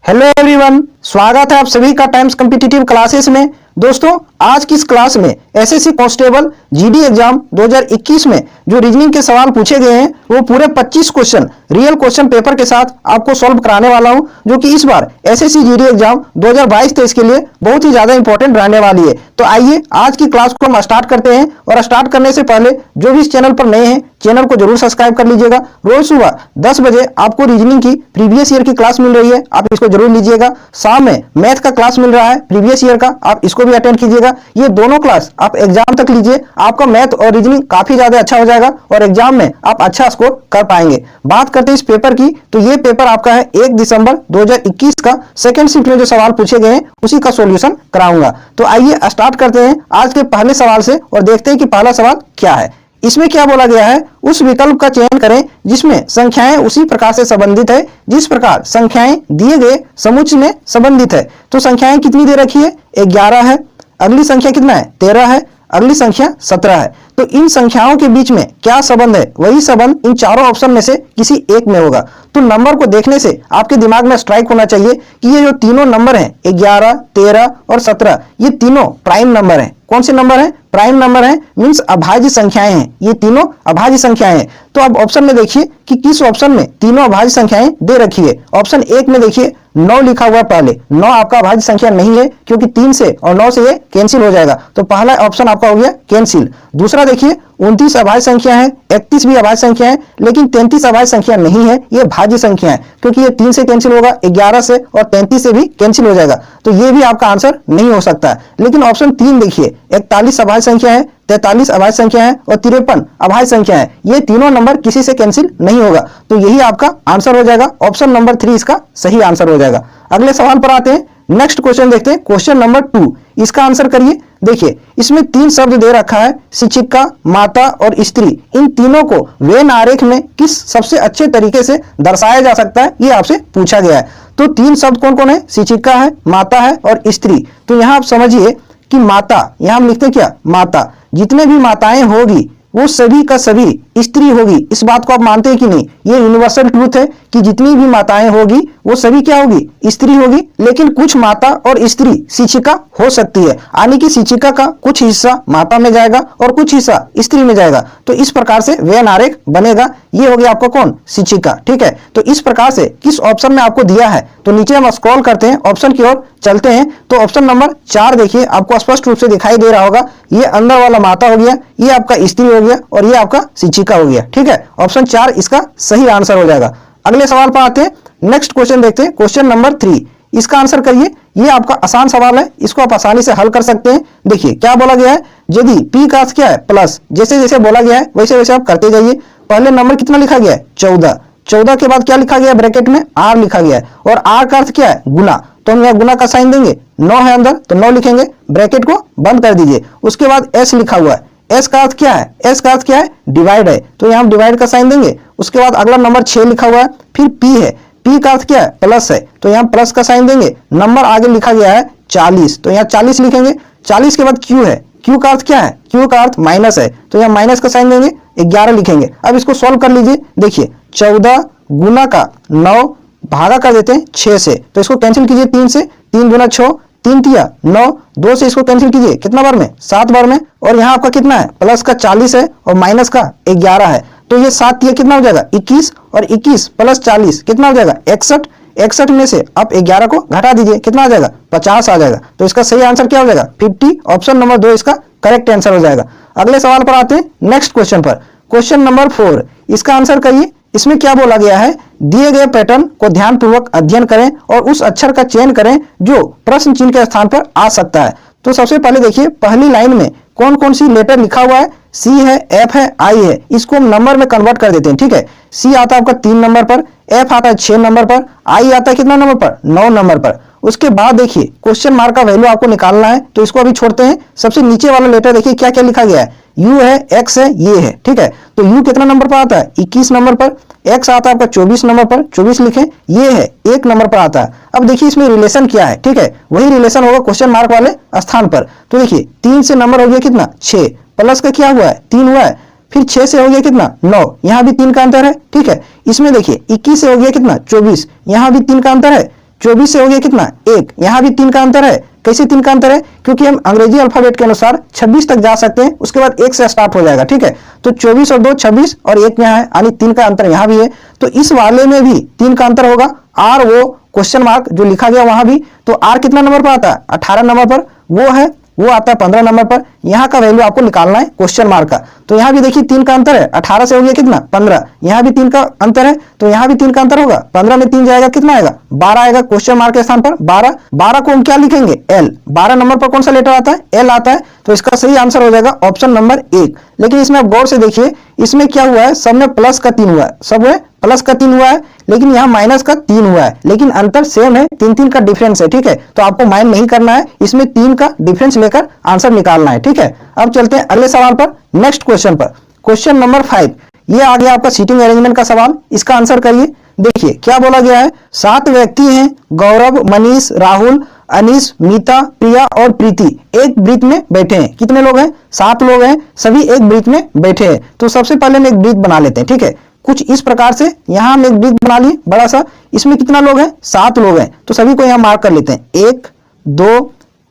Hello everyone, स्वागत है आप सभी का टाइम्स कॉम्पिटिटिव क्लासेस में। दोस्तों, आज की इस क्लास में एसएससी कांस्टेबल जीडी एग्जाम 2021 में जो रीजनिंग के सवाल पूछे गए हैं वो पूरे 25 क्वेश्चन रियल क्वेश्चन पेपर के साथ आपको सॉल्व कराने वाला हूं, जो कि इस बार एसएससी जीडी एग्जाम 2022-23 के लिए बहुत ही ज्यादा इंपॉर्टेंट रहने वाली है। तो आइए आज की क्लास को हम स्टार्ट करते हैं, और स्टार्ट करने से पहले जो भी इस चैनल पर नए हैं चैनल को जरूर सब्सक्राइब कर लीजिएगा। रोज सुबह 10 बजे आपको रीजनिंग की प्रीवियस ईयर की क्लास मिल रही है, आप इसको जरूर लीजिएगा। शाम में मैथ का क्लास मिल रहा है प्रीवियस ईयर का, आप इसको भी अटेंड कीजिएगा। ये दोनों क्लास आप एग्जाम तक लीजिए, आपका मैथ और रीजनिंग काफी ज्यादा अच्छा हो जाएगा और एग्जाम में आप अच्छा स्कोर कर पाएंगे। बात करते हैं इस पेपर की, तो ये पेपर आपका है 1 दिसंबर 2021 का। सेकंड शिफ्ट में जो सवाल पूछे गए हैं उसी का सॉल्यूशन कराऊंगा। तो आइए स्टार्ट करते हैं आज के पहले सवाल से और देखते हैं कि पहला सवाल क्या है। इसमें क्या बोला गया है, उस विकल्प का चयन करें जिसमें संख्याएं उसी प्रकार से संबंधित है जिस प्रकार संख्याएं दिए गए समुच्चय में संबंधित है। तो संख्याएं कितनी दे रखी है, 11 है। अगली संख्या कितना है, 13 है। अगली संख्या 17 है। तो इन संख्याओं के बीच में क्या संबंध है, वही संबंध इन चारों ऑप्शन में से किसी एक में होगा। तो नंबर को देखने से आपके दिमाग में स्ट्राइक होना चाहिए कि ये जो तीनों नंबर हैं 11, 13 और 17, ये तीनों प्राइम नंबर हैं। कौन से नंबर हैं, प्राइम नंबर हैं, मींस अभाज्य संख्याएं हैं। ये तीनों अभाज्य संख्याएं हैं। तो अब ऑप्शन में देखिए कि किस ऑप्शन में तीनों अभाज्य संख्याएं दे रखी है। ऑप्शन 1 में देखिए 9 लिखा हुआ, पहले 9 आपका अभाज्य संख्या नहीं है क्योंकि 3 से और 9 से ये कैंसिल हो जाएगा, तो पहला ऑप्शन आपका हो गया कैंसिल। दूसरा देखिए 29 अभाज्य संख्या है, 31 भी अभाज्य संख्या है, लेकिन 33 अभाज्य संख्या नहीं है, ये भाज्य संख्या है क्योंकि ये 3 से कैंसिल होगा, 11 से और 33 से भी कैंसिल हो जाएगा, तो ये भी आपका आंसर नहीं हो सकता है। लेकिन ऑप्शन 3 देखिए 41 अभाज्य संख्या है, 43 अभाज्य संख्या है और 53 अभाज्य संख्या है। ये तीनों नंबर किसी से कैंसिल नहीं होगा, तो यही आपका आंसर हो जाएगा। ऑप्शन नंबर 3 इसका सही आंसर हो जाएगा। अगले सवाल पर आते हैं, नेक्स्ट क्वेश्चन देखते हैं, क्वेश्चन नंबर 2। इसका आंसर करिए। देखिए इसमें 3 शब्द दे रखा है, शिक्षिका, माता और स्त्री। इन तीनों को वेन आरेख में किस सबसे अच्छे तरीके से दर्शाया जा सकता है, ये आपसे पूछा गया है। तो 3 शब्द कौन कौन है, शिक्षिका है, माता है और स्त्री। तो यहां आप समझिए कि माता, यहां हम लिखते हैं क्या, माता। जितने भी माताएं होगी वो सभी का सभी स्त्री होगी। इस बात को आप मानते हैं कि नहीं, ये यूनिवर्सल ट्रूथ है कि जितनी भी माताएं होगी वो सभी क्या होगी, स्त्री होगी। लेकिन कुछ माता और स्त्री शिक्षिका हो सकती है, यानी कि शिक्षिका का कुछ हिस्सा माता में जाएगा और कुछ हिस्सा स्त्री में जाएगा। तो इस प्रकार से वेन आरेख बनेगा। ये हो गया आपका कौन, शिक्षिका। ठीक है, तो इस प्रकार से किस ऑप्शन में आपको दिया है, तो नीचे हम स्क्रॉल करते हैं, ऑप्शन की ओर चलते हैं। तो ऑप्शन नंबर 4 देखिए आपको स्पष्ट रूप से दिखाई दे रहा होगा। ये अंदर वाला माता हो गया, ये आपका स्त्री हो गया और ये आपका शिक्षिका हो गया। ठीक है, ऑप्शन 4 इसका सही आंसर हो जाएगा। अगले सवाल पर आते हैं, नेक्स्ट क्वेश्चन देखते हैं, क्वेश्चन नंबर 3। इसका आंसर करिए। ये आपका आसान सवाल है, इसको आप आसानी से हल कर सकते हैं। देखिए क्या बोला गया है, यदि p का अर्थ क्या है, प्लस। जैसे जैसे बोला गया है वैसे वैसे आप करते जाइए। पहले नंबर कितना लिखा गया है, 14। 14 के बाद क्या लिखा गया है, ब्रैकेट में r लिखा गया है, और r का अर्थ क्या है, गुना। तो हम यहाँ गुना का साइन देंगे, 9 है अंदर तो 9 लिखेंगे, ब्रैकेट को बंद कर दीजिए। उसके बाद s लिखा हुआ है, s का अर्थ क्या है, s का अर्थ क्या है, डिवाइड है, तो यहाँ हम डिवाइड का साइन देंगे। उसके बाद अगला नंबर 6 लिखा हुआ है, फिर p है, p का अर्थ क्या है, प्लस है, तो यहाँ प्लस का साइन देंगे। नंबर आगे लिखा गया है 40, तो यहाँ 40 लिखेंगे। 40 के बाद q है, q का अर्थ क्या है, q का अर्थ माइनस है, तो यहाँ माइनस का साइन देंगे, 11 लिखेंगे। अब इसको सॉल्व कर लीजिए। देखिए 14 गुना का 9 भागा कर देते हैं 6 से, तो इसको कैंसिल कीजिए 3 से, 3 गुना 6, 3 तिया 9, 2 से इसको कैंसिल कीजिए, कितना बार में, 7 बार में। और यहाँ आपका कितना है, प्लस का 40 है और माइनस का 11 है, तो ये 7 तिया कितना हो जाएगा, 21, और 21 प्लस 40 कितना हो जाएगा, 61। 61 में से आप 11 को घटा दीजिए, कितना आ जाएगा, 50 आ जाएगा। तो इसका सही आंसर क्या हो जाएगा, 50। ऑप्शन नंबर 2 इसका करेक्ट आंसर हो जाएगा। अगले सवाल पर आते हैं, नेक्स्ट क्वेश्चन पर, क्वेश्चन नंबर 4। इसका आंसर करिए। इसमें क्या बोला गया है, दिए गए पैटर्न को ध्यानपूर्वक अध्ययन करें और उस अक्षर का चयन करें जो प्रश्न चिन्ह के स्थान पर आ सकता है। तो सबसे पहले देखिए पहली लाइन में कौन कौन सी लेटर लिखा हुआ है, सी है, एफ है, आई है। इसको हम नंबर में कन्वर्ट कर देते हैं। ठीक है, सी आता है आपका 3 नंबर पर, एफ आता है 6 नंबर पर, आई आता है कितना नंबर पर, 9 नंबर पर। उसके बाद देखिए क्वेश्चन मार्क का वैल्यू आपको निकालना है, तो इसको अभी छोड़ते हैं। सबसे नीचे वाला लेटर देखिए क्या क्या लिखा गया है, यू है, एक्स है, ये है। ठीक है, तो यू कितना नंबर पर आता है, 21 नंबर पर। एक्स आता है आपका 24 नंबर पर, 24 लिखें। ये है 1 नंबर पर आता है। अब देखिए इसमें रिलेशन क्या है, ठीक है, वही रिलेशन होगा क्वेश्चन मार्क वाले स्थान पर। तो देखिए 3 से नंबर हो गया कितना, 6, प्लस का क्या हुआ है, 3 हुआ है, फिर 6 से हो गया कितना, 9, यहाँ भी 3 का अंतर है। ठीक है, इसमें देखिए 21 से हो गया कितना, 24, यहाँ भी 3 का अंतर है। 24 से हो गया कितना 1, यहाँ भी 3 का अंतर है। कैसे 3 का अंतर है? क्योंकि हम अंग्रेजी अल्फाबेट के अनुसार 26 तक जा सकते हैं, उसके बाद 1 से स्टार्ट हो जाएगा, ठीक है। तो 24 और 2 26 और 1 यहाँ है, यानी 3 का अंतर यहाँ भी है। तो इस वाले में भी 3 का अंतर होगा। आर वो क्वेश्चन मार्क जो लिखा गया वहां भी, तो आर कितना नंबर पर आता है? 18 नंबर पर। वो आता है 15 नंबर पर। यहाँ का वैल्यू आपको निकालना है क्वेश्चन मार्क का। तो यहाँ भी देखिए 3 का अंतर है, 18 से हो गया कितना 15। यहाँ भी 3 का अंतर है, तो यहाँ भी 3 का अंतर होगा। 15 में 3 जाएगा, कितना आएगा 12 आएगा क्वेश्चन मार्क के स्थान पर 12। 12 को हम क्या लिखेंगे? एल। 12 नंबर पर कौन सा लेटर आता है? एल आता है। तो इसका सही आंसर हो जाएगा ऑप्शन नंबर 1। लेकिन इसमें आप गौर से देखिए, इसमें क्या हुआ है? सब में प्लस का 3 हुआ है, सब में प्लस का 3 हुआ है, लेकिन यहाँ माइनस का 3 हुआ है, लेकिन अंतर सेम है, 3-3 का डिफरेंस है, ठीक है। तो आपको माइंड नहीं करना है, इसमें 3 का डिफरेंस लेकर आंसर निकालना है, ठीक है। अब चलते हैं अगले सवाल पर, नेक्स्ट क्वेश्चन पर। क्वेश्चन नंबर 5, ये आ गया आपका सीटिंग अरेंजमेंट का सवाल। इसका आंसर करिए। देखिए क्या बोला गया है, 7 व्यक्ति हैं, गौरव, मनीष, राहुल, अनीस, मीता, प्रिया और प्रीति एक ब्रीथ में बैठे हैं। कितने लोग हैं? 7 लोग हैं, सभी एक ब्रीथ में बैठे हैं। तो सबसे पहले हम एक ब्रीथ बना लेते हैं, ठीक है। कुछ इस प्रकार से यहाँ हम एक ब्रीथ बना लिए बड़ा सा। इसमें कितना लोग हैं? 7 लोग हैं। तो सभी को यहाँ मार्क कर लेते हैं। 1 2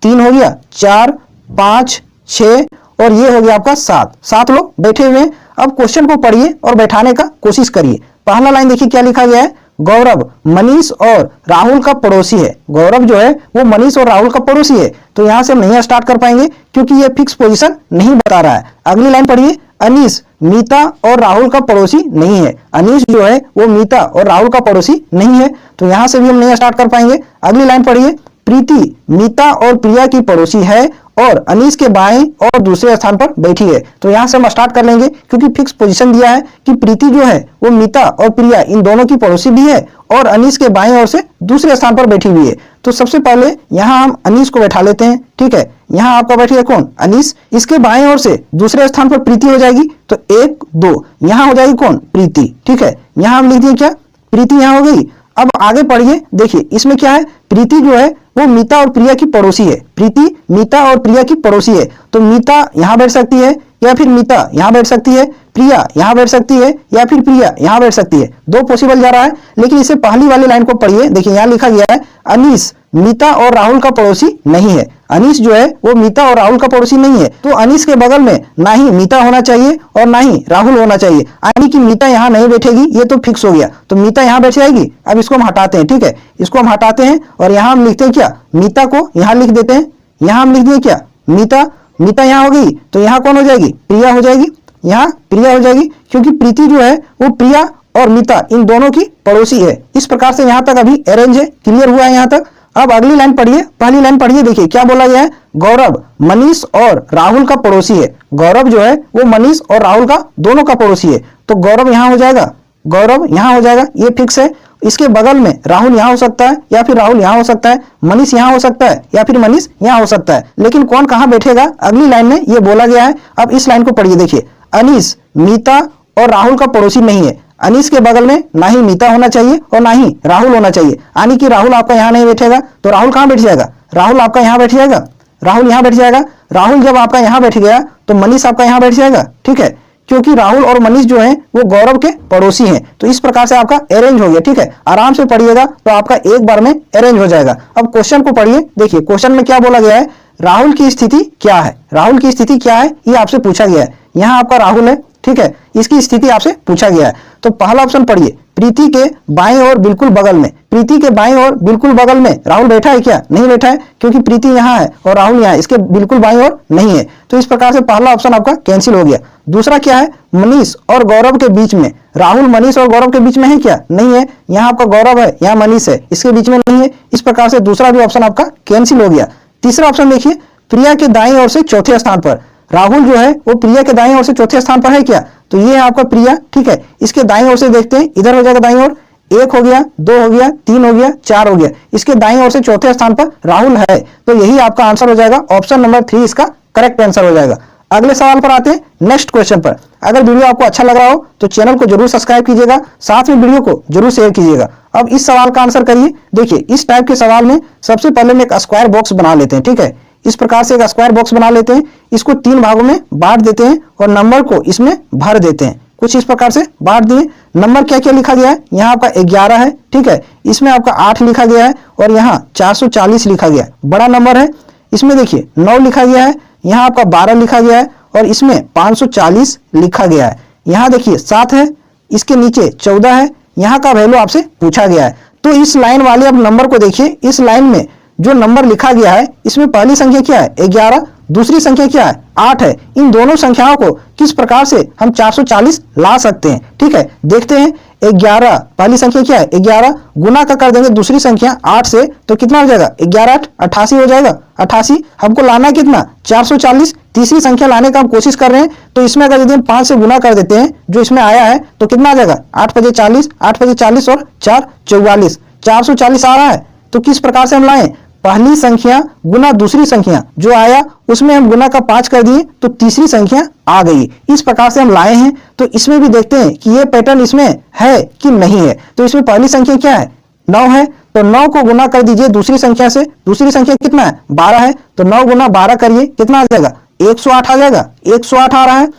3 हो गया, 4 5 6 और ये हो गया आपका 7 लोग बैठे हुए हैं। अब क्वेश्चन को पढ़िए और बैठाने का कोशिश करिए। पहला लाइन देखिए क्या लिखा गया है, गौरव मनीष और राहुल का पड़ोसी है। गौरव जो है वो मनीष और राहुल का पड़ोसी है। तो यहां से हम नहीं स्टार्ट कर पाएंगे क्योंकि ये फिक्स पोजीशन नहीं बता रहा है। अगली लाइन पढ़िए, अनीस मीता और राहुल का पड़ोसी नहीं है। अनीस जो है वो मीता और राहुल का पड़ोसी नहीं है, तो यहां से भी हम नहीं स्टार्ट कर पाएंगे। अगली लाइन पढ़िए, प्रीति मीता और प्रिया की पड़ोसी है और अनीस के बाएं और दूसरे स्थान पर बैठी है। तो यहां से हम स्टार्ट कर लेंगे क्योंकि फिक्स पोजीशन दिया है कि प्रीति जो है वो मीता और प्रिया इन दोनों की पड़ोसी भी है और अनीस के बाएं ओर से दूसरे स्थान पर बैठी हुई है। तो सबसे पहले यहां हम अनीस को बैठा लेते हैं, ठीक है। यहां आपका बैठी है कौन? अनीस। इसके बाएं ओर से दूसरे स्थान पर प्रीति हो जाएगी, तो 1 2 यहां हो जाएगी कौन? प्रीति, ठीक है। यहां हम लिख दिए क्या? प्रीति यहां हो गई। अब आगे पढ़िए, देखिए इसमें क्या है, प्रीति जो है वो मीता और प्रिया की पड़ोसी है। प्रीति मीता और प्रिया की पड़ोसी है, तो मीता यहां बैठ सकती है या फिर मीता यहां बैठ सकती है, प्रिया यहां बैठ सकती है या फिर प्रिया यहां बैठ सकती है। 2 पॉसिबल जा रहा है, लेकिन इसे पहली वाली लाइन को पढ़िए। देखिए यहां लिखा गया है, अनीस मीता और राहुल का पड़ोसी नहीं है। अनीस जो है वो मीता और राहुल का पड़ोसी नहीं है, तो अनीस के बगल में ना ही मीता होना चाहिए और ना ही राहुल होना चाहिए, यानी कि मीता यहाँ नहीं बैठेगी, ये तो फिक्स हो गया। तो मीता यहाँ बैठ जाएगी। अब इसको हम हटाते हैं, ठीक है। इसको हम हटाते हैं और यहाँ हम लिखते हैं क्या? मीता को यहाँ लिख देते हैं। यहाँ हम लिख दिए क्या? मीता। मीता यहाँ हो गई, तो यहाँ कौन हो जाएगी? प्रिया हो जाएगी। यहाँ प्रिया हो जाएगी क्योंकि प्रीति जो है वो प्रिया और मीता इन दोनों की पड़ोसी है। इस प्रकार से यहाँ तक अभी अरेंज है, क्लियर हुआ है यहाँ तक। अब अगली लाइन पढ़िए, पहली लाइन पढ़िए। देखिए क्या बोला गया है, गौरव मनीष और राहुल का पड़ोसी है। गौरव जो है वो मनीष और राहुल का दोनों का पड़ोसी है, तो गौरव यहाँ हो जाएगा, गौरव यहाँ हो जाएगा, ये फिक्स है। इसके बगल में राहुल यहाँ हो सकता है या फिर राहुल यहाँ हो सकता है, मनीष यहाँ हो सकता है या फिर मनीष यहाँ हो सकता है, लेकिन कौन कहाँ बैठेगा अगली लाइन में ये बोला गया है। अब इस लाइन को पढ़िए, देखिए अनीस मीता और राहुल का पड़ोसी नहीं है। अनीस के बगल में ना ही मीता होना चाहिए और ना ही राहुल होना चाहिए, यानी कि राहुल आपका यहाँ नहीं बैठेगा, तो राहुल कहाँ बैठ जाएगा? राहुल आपका यहाँ बैठ जाएगा, राहुल यहाँ बैठ जाएगा। राहुल जब आपका यहाँ बैठ गया तो मनीष आपका यहाँ बैठ जाएगा, ठीक है, क्योंकि राहुल और मनीष जो हैं वो गौरव के पड़ोसी हैं। तो इस प्रकार से आपका अरेंज हो गया, ठीक है। आराम से पढ़िएगा तो आपका एक बार में अरेंज हो जाएगा। अब क्वेश्चन को पढ़िए। देखिए क्वेश्चन में क्या बोला गया है, राहुल की स्थिति क्या है? राहुल की स्थिति क्या है ये आपसे पूछा गया है। यहाँ आपका राहुल है, ठीक है, इसकी स्थिति आपसे पूछा गया है। तो पहला ऑप्शन पढ़िए, प्रीति के बाएं और बिल्कुल बगल में। प्रीति के बाएं और बिल्कुल बगल में राहुल बैठा है क्या? नहीं बैठा है, क्योंकि प्रीति यहाँ है और राहुल यहाँ है, इसके बिल्कुल बाएं और नहीं है। तो इस प्रकार से पहला ऑप्शन आपका कैंसिल हो गया। दूसरा क्या है, मनीष और गौरव के बीच में। राहुल मनीष और गौरव के बीच में है क्या? नहीं है, यहाँ आपका गौरव है, यहाँ मनीष है, इसके बीच में नहीं है। इस प्रकार से दूसरा भी ऑप्शन आपका कैंसिल हो गया। तीसरा ऑप्शन देखिए, प्रिया के दाएं ओर से चौथे स्थान पर। राहुल जो है वो प्रिया के दाएं ओर से चौथे स्थान पर है क्या? तो ये है आपका प्रिया, ठीक है। इसके दाएं ओर से देखते हैं, इधर हो जाएगा दाएं ओर, 1 हो गया, 2 हो गया, 3 हो गया, 4 हो गया। इसके दाएं ओर से चौथे स्थान पर राहुल है, तो यही आपका आंसर हो जाएगा। ऑप्शन नंबर 3 इसका करेक्ट आंसर हो जाएगा। अगले सवाल पर आते हैं, नेक्स्ट क्वेश्चन पर। अगर वीडियो आपको अच्छा लग रहा हो तो चैनल को जरूर सब्सक्राइब कीजिएगा, साथ में वीडियो को जरूर शेयर कीजिएगा। अब इस सवाल का आंसर करिए। देखिए इस टाइप के सवाल में सबसे पहले हम एक स्क्वायर बॉक्स बना लेते हैं, ठीक है। इस प्रकार से एक स्क्वायर बॉक्स बना लेते हैं, इसको 3 भागों में बांट देते हैं और नंबर को इसमें भर देते हैं। कुछ इस प्रकार से बांट दिए। नंबर क्या क्या लिखा गया है, यहाँ आपका 11 है, ठीक है, इसमें आपका 8 लिखा गया है और यहाँ 440 लिखा गया है, बड़ा नंबर है। इसमें देखिए 9 लिखा गया है, यहाँ आपका 12 लिखा गया है और इसमें 540 लिखा गया है। यहाँ देखिए 7 है, इसके नीचे 14 है, यहाँ का वैल्यू आपसे पूछा गया है। तो इस लाइन वाले अब नंबर को देखिए, इस लाइन में जो नंबर लिखा गया है इसमें पहली संख्या क्या है 11, दूसरी संख्या क्या है 8 है। इन दोनों संख्याओं को किस प्रकार से हम 440 ला सकते हैं, ठीक है, देखते हैं। 11 पहली संख्या क्या है 11, गुना का कर देंगे दूसरी संख्या 8 से, तो कितना हो जाएगा 11 8 88 हो जाएगा। 88 हमको लाना कितना 440, तीसरी संख्या लाने का हम कोशिश कर रहे हैं। तो इसमें अगर यदि हम 5 से गुना कर देते हैं जो इसमें आया है तो कितना आ जाएगा 8 5 40, 8 5 40 और 4 44, 440 आ रहा है। तो किस प्रकार से हम लाएं, पहली संख्या गुना दूसरी संख्या जो आया उसमें हम गुना का 5 कर दिए तो तीसरी संख्या आ गई। इस प्रकार से हम लाए हैं। तो इसमें भी देखते हैं कि ये पैटर्न इसमें है कि नहीं है। तो इसमें पहली संख्या क्या है 9 है, तो 9 को गुना कर दीजिए दूसरी संख्या से, दूसरी संख्या कितना है 12 है, तो 9 गुना 12 करिए, कितना आ जाएगा 108 आ जाएगा, 108 आ रहा है।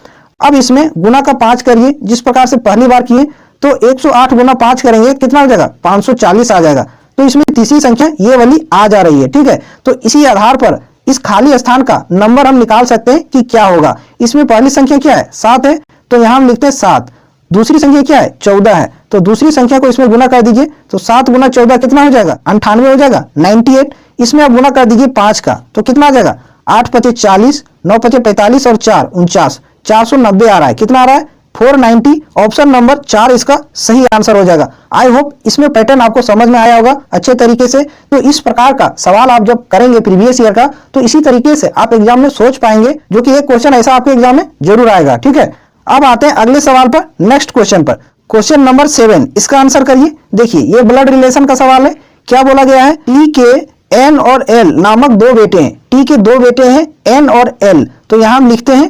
अब इसमें गुना का 5 करिए, जिस प्रकार से पहली बार किए, तो 108 गुना 5 करेंगे कितना हो जाएगा 540 आ जाएगा। तो इसमें तीसरी संख्या ये वाली आ जा रही है, ठीक है। तो इसी आधार पर इस खाली स्थान का नंबर हम निकाल सकते हैं कि क्या होगा। इसमें पहली संख्या क्या है 7 है, तो यहां हम लिखते हैं 7। दूसरी संख्या क्या है 14 है, तो दूसरी संख्या को इसमें गुना कर दीजिए, तो 7 गुना 14 कितना हो जाएगा 98 हो जाएगा 98। इसमें आप गुना कर दीजिए 5 का, तो कितना आ जाएगा 8 5 40, 9 5 45 और 4 49, 490 आ रहा है। कितना आ रहा है 490। ऑप्शन नंबर 4 इसका सही आंसर हो जाएगा। आई होप इसमें पैटर्न आपको समझ में आया होगा अच्छे तरीके से। तो इस प्रकार का सवाल आप जब करेंगे प्रीवियस ईयर का, तो इसी तरीके से आप एग्जाम में सोच पाएंगे, जो कि एक क्वेश्चन ऐसा आपके एग्जाम में जरूर आएगा, ठीक है। अब आते हैं अगले सवाल पर, नेक्स्ट क्वेश्चन पर। क्वेश्चन नंबर 7, इसका आंसर करिए। देखिए ये ब्लड रिलेशन का सवाल है। क्या बोला गया है, टी के एन और एल नामक 2 बेटे हैं। टी के 2 बेटे हैं एन और एल, तो यहां हम लिखते हैं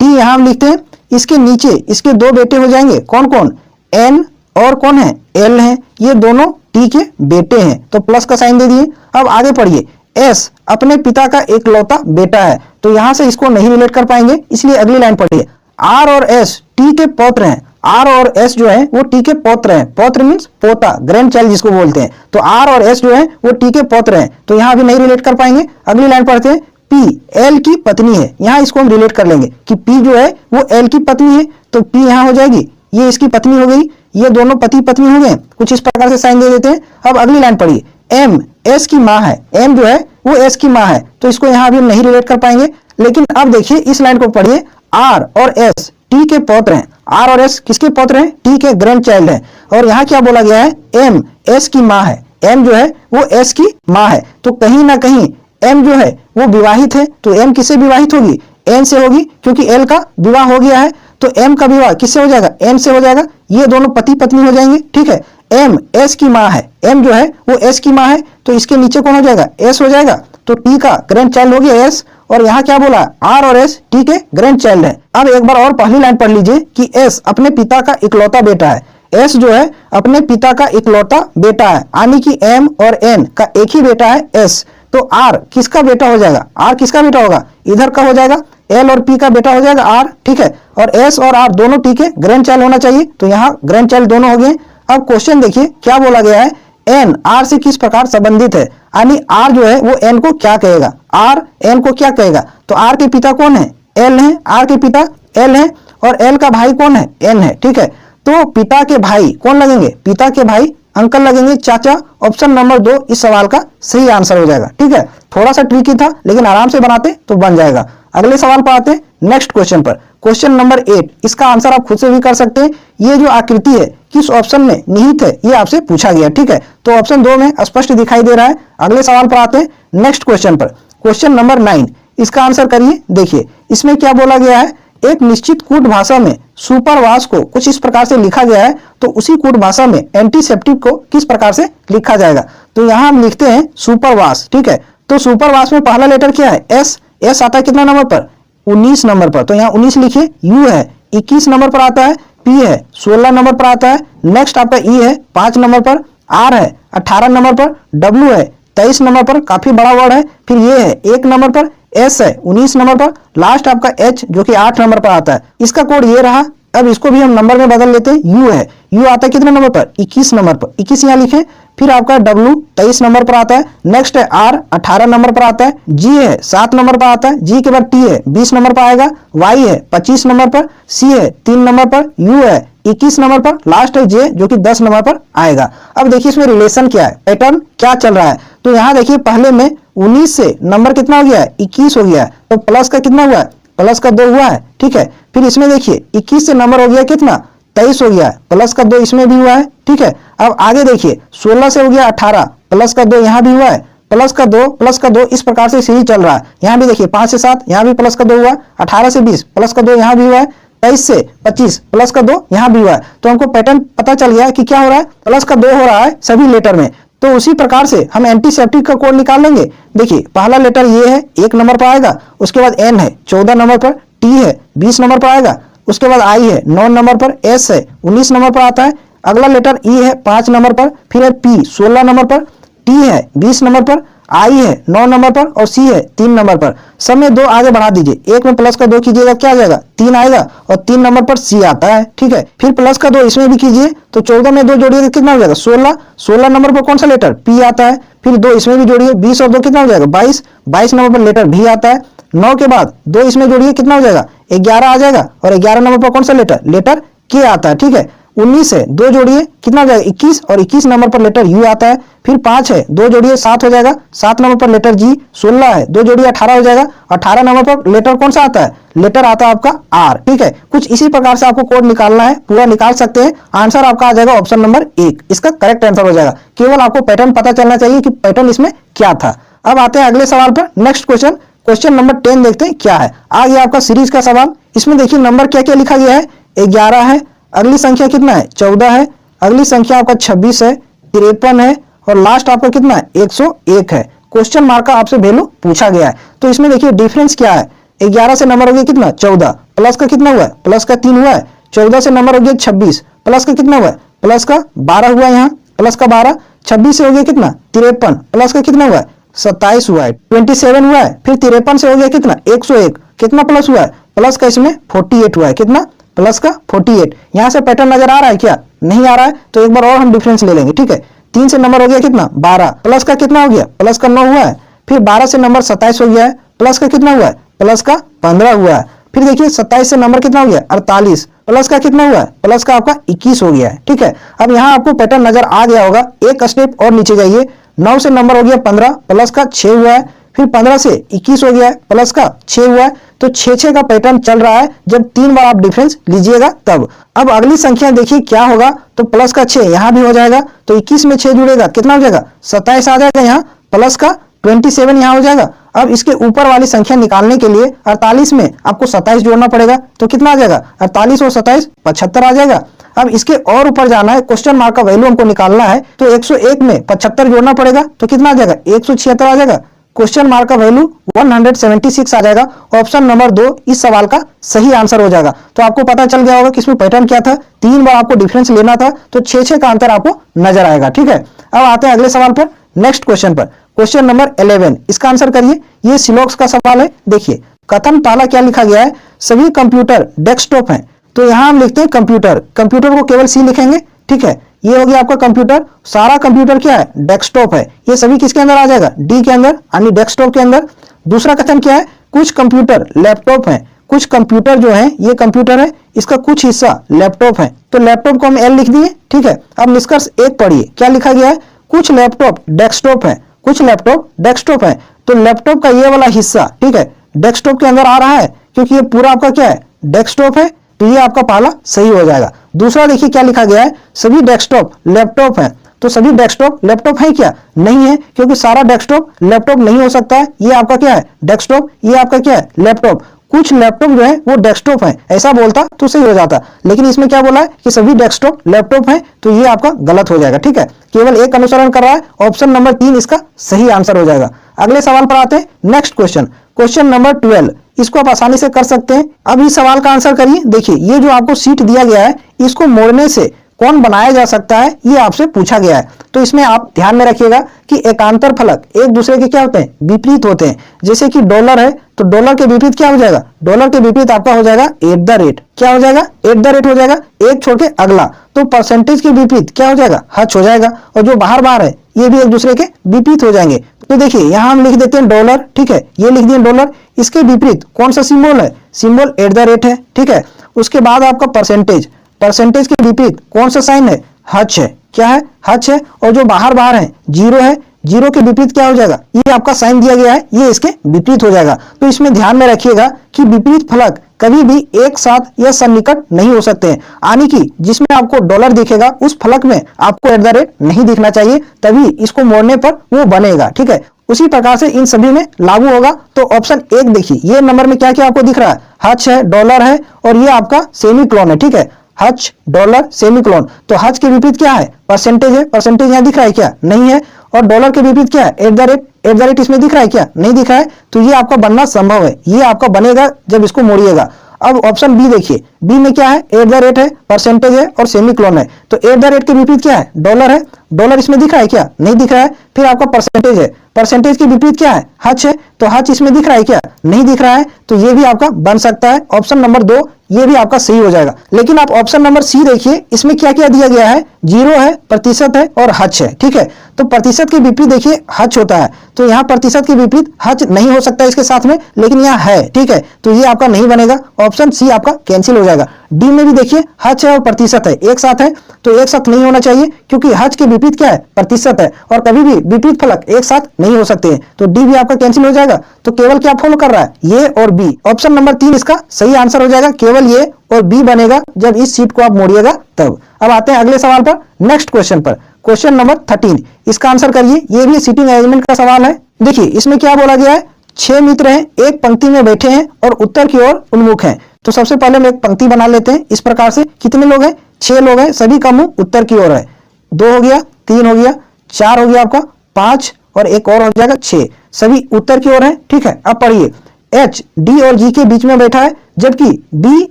टी, यहां हम लिखते हैं, इसके नीचे इसके 2 बेटे हो जाएंगे, कौन कौन एन और कौन है एल हैं, ये दोनों टी के बेटे हैं, तो प्लस का साइन दे दिए। अब आगे पढ़िए, एस अपने पिता का इकलौता बेटा है, तो यहां से इसको नहीं रिलेट कर पाएंगे, इसलिए अगली लाइन पढ़िए। आर और एस टी के पौत्र हैं। आर और एस जो है वो टी के पौत्र हैं। पौत्र मीन्स पोता, ग्रैंड चाइल्ड जिसको बोलते हैं। तो आर और एस जो है वो टी के पौत्र हैं, तो यहां भी नहीं रिलेट कर पाएंगे। अगली लाइन पढ़ते हैं, पी एल की पत्नी है। यहां इसको हम रिलेट कर लेंगे कि पी जो है वो एल की पत्नी है, तो पी यहां हो जाएगी, ये इसकी पत्नी हो गई, ये दोनों पति पत्नी हो गए। कुछ इस प्रकार से साइन दे देते हैं। अब अगली लाइन पढ़िए, एम एस की माँ है। एम जो है वो एस की माँ है, तो इसको यहां भी नहीं रिलेट कर पाएंगे। लेकिन अब देखिए इस लाइन को पढ़िए, आर और एस टी के पौत्र हैं। आर और एस किसके पौत्र हैं, टी के ग्रैंड चाइल्ड है। और यहाँ क्या बोला गया है, एम एस की माँ है। एम जो है वो एस की माँ है, तो कहीं ना कहीं एम जो है वो विवाहित है, तो एम किससे विवाहित होगी, एन से होगी, क्योंकि एल का विवाह हो गया है। तो एम का विवाह किससे हो जाएगा, एन से हो जाएगा। ये दोनों पति पत्नी हो जाएंगे, ठीक है। एम एस की माँ है, एम जो है वो एस की माँ है, तो इसके नीचे कौन हो जाएगा, एस हो जाएगा। तो टी का ग्रैंड चाइल्ड हो गया एस, और यहाँ क्या बोला, आर और एस टी के ग्रैंड चाइल्ड है। अब एक बार और पहली लाइन पढ़ लीजिए कि एस अपने पिता का इकलौता बेटा है। एस जो है अपने पिता का इकलौता बेटा है, यानी कि एम और एन का एक ही बेटा है एस। तो आर किसका बेटा हो जाएगा, आर किसका बेटा होगा, इधर का हो जाएगा, एल और पी का बेटा हो जाएगा आर, ठीक है। और एस और आर दोनों टी के ग्रैंड चाइल्ड होना चाहिए, तो यहाँ ग्रैंड चाइल्ड दोनों हो गए। अब क्वेश्चन देखिए क्या बोला गया है, एन आर से किस प्रकार संबंधित है, यानी आर जो है वो एन को क्या कहेगा, आर एन को क्या कहेगा। तो आर के पिता कौन है, एल है, आर के पिता एल है, और एल का भाई कौन है, एन है, ठीक है। तो पिता के भाई कौन लगेंगे, पिता के भाई अंकल लगेंगे, चाचा। ऑप्शन नंबर 2 इस सवाल का सही आंसर हो जाएगा, ठीक है। थोड़ा सा ट्रिकी था, लेकिन आराम से बनाते तो बन जाएगा। अगले सवाल पर आते हैं, नेक्स्ट क्वेश्चन पर। क्वेश्चन नंबर 8, इसका आंसर आप खुद से भी कर सकते हैं। ये जो आकृति है किस ऑप्शन में निहित है, ये आपसे पूछा गया, ठीक है। तो ऑप्शन 2 में स्पष्ट दिखाई दे रहा है। अगले सवाल पर आते हैं, नेक्स्ट क्वेश्चन पर। क्वेश्चन नंबर 9, इसका आंसर करिए। देखिए इसमें क्या बोला गया है, एक निश्चित कूट भाषा में सुपरवास को कुछ इस प्रकार से लिखा गया है, तो उसी कूट भाषा में एंटीसेप्टिक को किस प्रकार से लिखा जाएगा। तो यहां हम लिखते हैं सुपरवास, ठीक है। तो सुपरवास में पहला लेटर क्या है, एस। एस आता है कितना नंबर पर, 19 नंबर पर, तो यहाँ 19 लिखिए। यू है 21 नंबर पर आता है, पी है 16 नंबर पर आता है, नेक्स्ट आपका ई है 5 नंबर पर, आर है 18 नंबर पर, डब्ल्यू है 23 नंबर पर, काफी बड़ा वर्ड है, फिर ये है 1 नंबर पर, एस है 19 नंबर पर, लास्ट आपका एच जो कि 8 नंबर पर आता है। इसका कोड ये रहा। अब इसको भी हम नंबर में बदल लेते हैं। यू है, यू आता है कितने नंबर पर, 21 नंबर पर, 21 यहाँ लिखे। फिर आपका डब्ल्यू 23 नंबर पर आता है। नेक्स्ट है आर 18 नंबर पर आता है। जी है 7 नंबर पर आता है। जी के बाद टी है 20 नंबर पर आएगा। वाई है 25 नंबर पर। सी है 3 नंबर पर। यू है 21 नंबर पर। लास्ट है जे जो कि 10 नंबर पर आएगा। अब देखिए इसमें रिलेशन क्या है, पैटर्न क्या चल रहा है। तो यहाँ देखिए पहले में 19 से नंबर कितना हो गया है, 21 हो गया है। तो प्लस का कितना हुआ है, प्लस का 2 हुआ है, ठीक है। फिर इसमें देखिए 21 से नंबर हो गया कितना, 23 हो गया है, प्लस का 2 इसमें भी हुआ है, ठीक है। अब आगे देखिए 16 से हो गया 18, प्लस का 2 यहाँ भी हुआ है, प्लस का 2 इस प्रकार से सीरीज चल रहा है। यहाँ भी देखिए 5 से 7 यहाँ भी प्लस का 2 हुआ, 18 से 20 प्लस का 2 यहाँ भी हुआ है, 23 से 25 प्लस का 2 यहाँ भी हुआ है। तो हमको पैटर्न पता चल गया कि क्या हो रहा है, प्लस का 2 हो रहा है सभी लेटर में। तो उसी प्रकार से हम एंटीसेप्टिक का कोड निकाल लेंगे। देखिए पहला लेटर ये है 1 नंबर पर आएगा, उसके बाद एन है 14 नंबर पर, टी है 20 नंबर पर आएगा, उसके बाद आई है 9 नंबर पर, एस है 19 नंबर पर आता है। अगला लेटर ई है 5 नंबर पर, फिर है पी 16 नंबर पर, टी है 20 नंबर पर, आई है 9 नंबर पर और सी है 3 नंबर पर। सब में 2 आगे बढ़ा दीजिए, एक में प्लस का 2 कीजिएगा क्या आ जाएगा, 3 आएगा और 3 नंबर पर सी आता है, ठीक है। फिर प्लस का 2 इसमें भी कीजिए तो 14 में 2 जोड़िएगा कितना हो जाएगा 16, 16 नंबर पर कौन सा लेटर पी आता है। फिर 2 इसमें भी जोड़िए, 20 और 2 कितना हो जाएगा 22, 22 नंबर पर लेटर भी आता है। 9 के बाद 2 इसमें जोड़िए कितना हो जाएगा 11 आ जाएगा और 11 नंबर पर कौन सा लेटर के आता है, ठीक है। 19 है 2 जोड़िए कितना हो जाएगा 21 और 21 नंबर पर लेटर यू आता है। फिर 5 है 2 जोड़िए 7 हो जाएगा, 7 नंबर पर लेटर जी। 16 है 2 जोड़िए 18 हो जाएगा, 18 नंबर पर लेटर कौन सा आता है, लेटर आता है आपका आर, ठीक है। कुछ इसी प्रकार से आपको कोड निकालना है, पूरा निकाल सकते हैं। आंसर आपका आ जाएगा ऑप्शन नंबर 1, इसका करेक्ट आंसर हो जाएगा। केवल आपको पैटर्न पता चलना चाहिए कि पैटर्न इसमें क्या था। अब आते हैं अगले सवाल पर, नेक्स्ट क्वेश्चन, क्वेश्चन नंबर 10 देखते हैं क्या है। आ गया आपका सीरीज का सवाल। इसमें देखिए नंबर क्या क्या लिखा गया है, 11 है, अगली संख्या कितना है 14 है, अगली संख्या आपका 26 है, 53 है और लास्ट आपका कितना है 101 है। क्वेश्चन मार्क का आपसे वैल्यू पूछा गया है। तो इसमें देखिए डिफरेंस क्या है, 11 से नंबर हो गया कितना 14, प्लस का कितना हुआ है, प्लस का 3 हुआ है। 14 से नंबर हो गया 26, प्लस का कितना हुआ है, प्लस का 12 हुआ है, यहाँ प्लस का 12। 26 से हो गया कितना 53, प्लस का कितना हुआ है 27 हुआ है। 27 हुआ है, फिर 53 से हो गया कितना 101, कितना प्लस हुआ है, प्लस का इसमें 48 हुआ है, कितना प्लस का 48। यहां से पैटर्न नजर आ रहा है क्या, नहीं आ रहा है, तो एक बार और हम डिफरेंस ले लेंगे, ठीक है। 3 से नंबर हो गया कितना 12, प्लस का कितना हो गया, प्लस का 9 हुआ है। फिर 12 से नंबर 27 हो गया है, प्लस का कितना हुआ है, प्लस का 15 हुआ है। फिर देखिए 27 से नंबर कितना हो गया 48, प्लस का कितना हुआ है, प्लस का आपका 21 हो गया है, ठीक है। अब यहाँ आपको पैटर्न नजर आ गया होगा, एक स्टेप और नीचे जाइए। 9 से नंबर हो गया 15, प्लस का 6 हुआ है। फिर 15 से 21 हो गया है, प्लस का 6 हुआ है। तो 6 का पैटर्न चल रहा है, जब 3 बार आप डिफरेंस लीजिएगा तब। अब अगली संख्या देखिए क्या होगा, तो प्लस का 6 यहाँ भी हो जाएगा, तो 21 में 6 जुड़ेगा कितना हो जाएगा 27 आ जाएगा, यहाँ प्लस का 27 यहाँ हो जाएगा। अब इसके ऊपर वाली संख्या निकालने के लिए 48 में आपको 27 जोड़ना पड़ेगा, तो कितना आ जाएगा 48 और 27 75 आ जाएगा। अब इसके और ऊपर जाना है, क्वेश्चन मार्क का वैल्यू हमको निकालना है, तो 101 में 75 जोड़ना पड़ेगा, तो कितना आ जाएगा 176 आ जाएगा। क्वेश्चन मार्क का वैल्यू 176 आ जाएगा। ऑप्शन नंबर 2 इस सवाल का सही आंसर हो जाएगा। तो आपको पता चल गया होगा कि इसमें पैटर्न क्या था, 3 बार आपको डिफरेंस लेना था, तो 6 का अंतर आपको नजर आएगा, ठीक है। अब आते हैं अगले सवाल पर, नेक्स्ट क्वेश्चन पर, क्वेश्चन नंबर 11, इसका आंसर करिए। ये सिलोक्स का सवाल है। देखिए कथन ताला क्या लिखा गया है, सभी कंप्यूटर डेस्कटॉप हैं, तो यहां हम लिखते हैं कंप्यूटर, कंप्यूटर को केवल सी लिखेंगे, ठीक है। ये हो गया आपका कंप्यूटर, सारा कंप्यूटर क्या है डेस्कटॉप है, ये सभी किसके अंदर आ जाएगा डी के अंदर, यानी डेस्कटॉप के अंदर। दूसरा कथन क्या है, कुछ कंप्यूटर लैपटॉप है, कुछ कंप्यूटर जो है ये कंप्यूटर है, इसका कुछ हिस्सा लैपटॉप है, तो लैपटॉप को हम एल लिख दिए, ठीक है। अब निष्कर्ष 1 पढ़िए, क्या लिखा गया है, कुछ लैपटॉप डेस्कटॉप है, कुछ लैपटॉप डेस्कटॉप है, तो लैपटॉप का ये वाला हिस्सा, ठीक है, डेस्कटॉप के अंदर आ रहा है, क्योंकि ये पूरा आपका क्या है डेस्कटॉप है, तो ये आपका पहला सही हो जाएगा। दूसरा देखिए क्या लिखा गया है, सभी डेस्कटॉप लैपटॉप है, तो सभी डेस्कटॉप लैपटॉप है क्या, नहीं है, क्योंकि सारा डेस्कटॉप लैपटॉप नहीं हो सकता है। ये आपका क्या है डेस्कटॉप, ये आपका क्या है लैपटॉप। कुछ लैपटॉप जो है वो डेस्कटॉप है, ऐसा बोलता तो सही हो जाता, लेकिन इसमें क्या बोला है कि सभी डेस्कटॉप लैपटॉप है, तो ये आपका गलत हो जाएगा, ठीक है। केवल एक अनुसरण कर रहा है, ऑप्शन नंबर 3 इसका सही आंसर हो जाएगा। अगले सवाल पर आते हैं, नेक्स्ट क्वेश्चन, क्वेश्चन नंबर 12, इसको आप आसानी से कर सकते हैं। अब इस सवाल का आंसर करिए। देखिए ये जो आपको सीट दिया गया है, इसको मोड़ने से कौन बनाया जा सकता है, ये आपसे पूछा गया है। तो इसमें आप ध्यान में रखिएगा कि एकांतर फलक एक दूसरे के क्या होते हैं विपरीत होते हैं। जैसे कि डॉलर है तो डॉलर के विपरीत क्या हो जाएगा, डॉलर के विपरीत आपका हो जाएगा एट द रेट, क्या हो जाएगा, एट द रेट हो जाएगा, एक छोड़ के अगला, तो परसेंटेज के विपरीत क्या हो जाएगा, हच हो जाएगा, और जो बाहर बाहर है ये भी एक दूसरे के विपरीत हो जाएंगे। तो देखिए यहाँ हम लिख देते हैं डॉलर, ठीक है, ये लिख दिए डॉलर, इसके विपरीत कौन सा सिंबल है, सिंबल एट द रेट है, ठीक है। उसके बाद आपका परसेंटेज, परसेंटेज के विपरीत कौन सा साइन है, हच है, क्या है, हच है, और जो बाहर बाहर है जीरो है, जीरो के विपरीत क्या हो जाएगा, ये आपका साइन दिया गया है, ये इसके विपरीत हो जाएगा। तो इसमें ध्यान में रखिएगा कि विपरीत फलक कभी भी एक साथ या सन्निकट नहीं हो सकते हैं, यानी कि जिसमें आपको डॉलर दिखेगा उस फलक में आपको एट द रेट नहीं दिखना चाहिए, तभी इसको मोड़ने पर वो बनेगा, ठीक है। उसी प्रकार से इन सभी में लागू होगा। तो ऑप्शन एक देखिए, ये नंबर में क्या क्या आपको दिख रहा है, हच है, डॉलर है, और ये आपका सेमीकोलन है, ठीक है, हच, डॉलर, सेमीकोलन। तो हच के विपरीत क्या है, परसेंटेज है, परसेंटेज यहाँ दिख रहा है क्या, नहीं है, और डॉलर के विपरीत क्या है, at the rate, at the rate इसमें दिख रहा है क्या, नहीं दिख रहा है, तो ये आपका बनना संभव है, ये आपका बनेगा जब इसको मोड़िएगा। अब ऑप्शन बी देखिए, बी में क्या है, एट द रेट है, परसेंटेज है और सेमीकोलन है, तो एट द रेट के विपरीत क्या है, डॉलर है, डॉलर इसमें दिख रहा है क्या, नहीं दिख रहा है, फिर आपका परसेंटेज है, परसेंटेज के विपरीत क्या है, हच है, तो हच इसमें दिख रहा है क्या, नहीं दिख रहा है, तो ये भी आपका बन सकता है, ऑप्शन नंबर 2 ये भी आपका सही हो जाएगा। लेकिन आप ऑप्शन नंबर सी देखिए, इसमें क्या क्या दिया गया है, जीरो है, प्रतिशत है और हच है, ठीक है। तो प्रतिशत के विपरीत देखिए हच होता है, तो यहाँ प्रतिशत के विपरीत हच नहीं हो सकता इसके साथ में, लेकिन यहाँ है, ठीक है, तो ये आपका नहीं बनेगा, ऑप्शन सी आपका कैंसिल हो जाएगा। डी में भी देखिए हच है और प्रतिशत है, एक साथ है, तो एक साथ नहीं होना चाहिए, क्योंकि हच के विपरीत क्या है, प्रतिशत है, और कभी भी विपरीत फलक एक साथ नहीं हो सकते हैं, तो डी भी आपका कैंसिल हो जाएगा। तो केवल क्या फॉलो कर रहा है, ये और बी, ऑप्शन नंबर 3 इसका सही आंसर हो जाएगा, केवल ये और बी बनेगा जब इस सीट को आप मोड़िएगा तब। अब आते हैं अगले सवाल पर, नेक्स्ट क्वेश्चन पर, क्वेश्चन नंबर 13, इसका आंसर करिए, ये भी सीटिंग अरेंजमेंट का सवाल है। देखिए इसमें क्या बोला गया है, 6 मित्र हैं, एक पंक्ति में बैठे हैं और उत्तर की ओर उन्मुख हैं। तो सबसे पहले हम एक पंक्ति बना लेते हैं इस प्रकार से, कितने लोग हैं, 6 लोग हैं, सभी का मुंह उत्तर की ओर है, 2 हो गया, 3 हो गया, 4 हो गया आपका, 5 और एक और हो जाएगा 6, सभी उत्तर की ओर है, ठीक है। अब पढ़िए, एच डी और जी के बीच में बैठा है, जबकि बी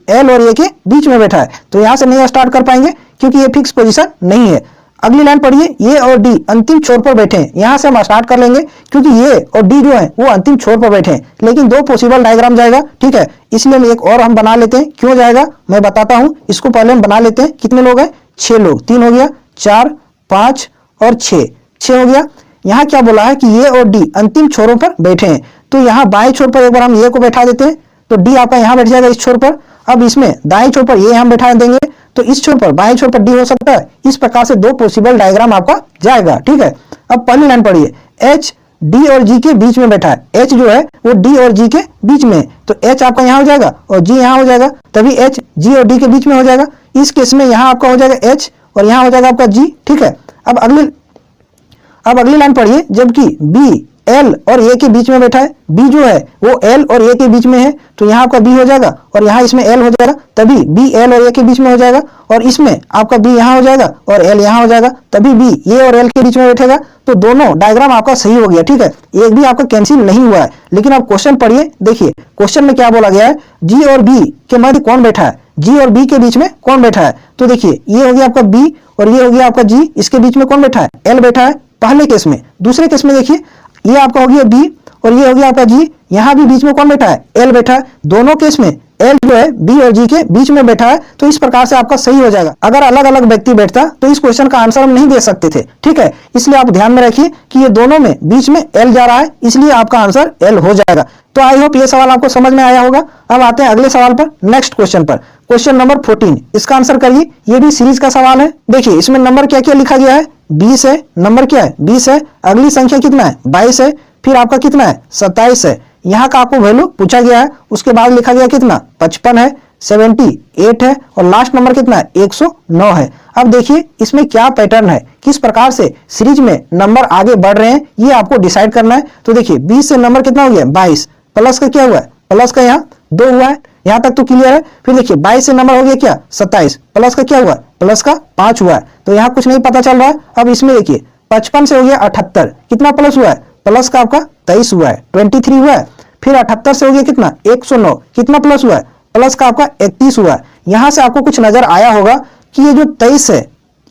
एल और ए के बीच में बैठा है, तो यहां से नहीं स्टार्ट कर पाएंगे क्योंकि ये फिक्स पोजीशन नहीं है। अगली लाइन पढ़िए, ये और डी अंतिम छोर पर बैठे हैं, यहां से हम स्टार्ट कर लेंगे क्योंकि ये और डी जो है वो अंतिम छोर पर बैठे हैं, लेकिन 2 पॉसिबल डायग्राम जाएगा, ठीक है, इसलिए हम एक और हम बना लेते हैं। क्यों जाएगा मैं बताता हूं, इसको पहले हम बना लेते हैं। कितने लोग हैं, 6 लोग, 3 हो गया, 4, 5 और 6 हो गया। यहाँ क्या बोला है कि ये और डी अंतिम छोरों पर बैठे हैं, तो यहाँ बाएं छोर पर एक बार हम ये को बैठा देते हैं, तो डी आपका यहाँ बैठ जाएगा इस छोर पर। अब इसमें दाएं छोर पर ये हम बैठा देंगे, तो इस छोर पर बाएं छोर पर डी हो सकता है। इस प्रकार से 2 पॉसिबल डायग्राम आपका जाएगा, ठीक है। अब पहली लाइन पढ़िए, एच डी और जी के बीच में बैठा है, एच जो है वो डी और जी के बीच में, तो एच आपका यहाँ हो जाएगा और जी यहाँ हो जाएगा, तभी एच जी और डी के बीच में हो जाएगा। इस केस में यहाँ आपका हो जाएगा एच और यहाँ हो जाएगा आपका जी, ठीक है। अब अगली लाइन पढ़िए, जबकि बी एल और ए के बीच में बैठा है, बी जो है वो एल और ए के बीच में है, तो यहाँ आपका बी हो जाएगा और यहाँ इसमें एल हो जाएगा, तभी बी एल और ए के बीच में हो जाएगा, और इसमें आपका बी यहाँ हो जाएगा और एल यहाँ हो जाएगा, तभी बी ए और एल के बीच में बैठेगा। तो दोनों डायग्राम आपका सही हो गया, ठीक है, एक भी आपका कैंसिल नहीं हुआ है। लेकिन आप क्वेश्चन पढ़िए, देखिए क्वेश्चन में क्या बोला गया है, जी और बी के मध्य कौन बैठा है, जी और बी के बीच में कौन बैठा है। तो देखिए ये हो गया आपका बी और ये हो गया आपका जी, इसके बीच में कौन बैठा है, एल बैठा है पहले केस में। दूसरे केस में देखिए ये आपका हो गया बी और ये हो गया आपका जी, यहाँ भी बीच में कौन बैठा है, एल बैठा है। दोनों केस में एल जो है बी और जी के बीच में बैठा है, तो इस प्रकार से आपका सही हो जाएगा। अगर अलग अलग व्यक्ति बैठता तो इस क्वेश्चन का आंसर हम नहीं दे सकते थे, ठीक है। इसलिए आप ध्यान में रखिए कि ये दोनों में बीच में एल जा रहा है, इसलिए आपका आंसर एल हो जाएगा। तो आई होप ये सवाल आपको समझ में आया होगा। अब आते हैं अगले सवाल पर, नेक्स्ट क्वेश्चन पर, क्वेश्चन नंबर 14, इसका आंसर करिए। ये भी सीरीज का सवाल है। देखिए इसमें नंबर क्या क्या लिखा गया है, 20 है, नंबर क्या है 20 है, अगली संख्या कितना है 22 है, फिर आपका कितना है 27 है, यहाँ का आपको वैल्यू पूछा गया है, उसके बाद लिखा गया कितना 55 है, 78 है और लास्ट नंबर कितना है 109 है। अब देखिए इसमें क्या पैटर्न है, किस प्रकार से सीरीज में नंबर आगे बढ़ रहे हैं, ये आपको डिसाइड करना है। तो देखिए 20 से नंबर कितना हो गया 22, प्लस का क्या हुआ है, प्लस का यहाँ 2 हुआ है, यहाँ तक तो क्लियर है। फिर देखिए 22 से नंबर हो गया क्या 27, प्लस का क्या हुआ, प्लस का 5 हुआ है, तो यहाँ कुछ नहीं पता चल रहा है। अब इसमें देखिए 55 से हो गया 78, कितना प्लस हुआ है, प्लस का आपका 23 हुआ है, 23 हुआ है। फिर 78 से हो गया कितना 109, कितना प्लस हुआ है, प्लस का आपका 31 हुआ है। यहाँ से आपको कुछ नजर आया होगा कि ये जो 23 है,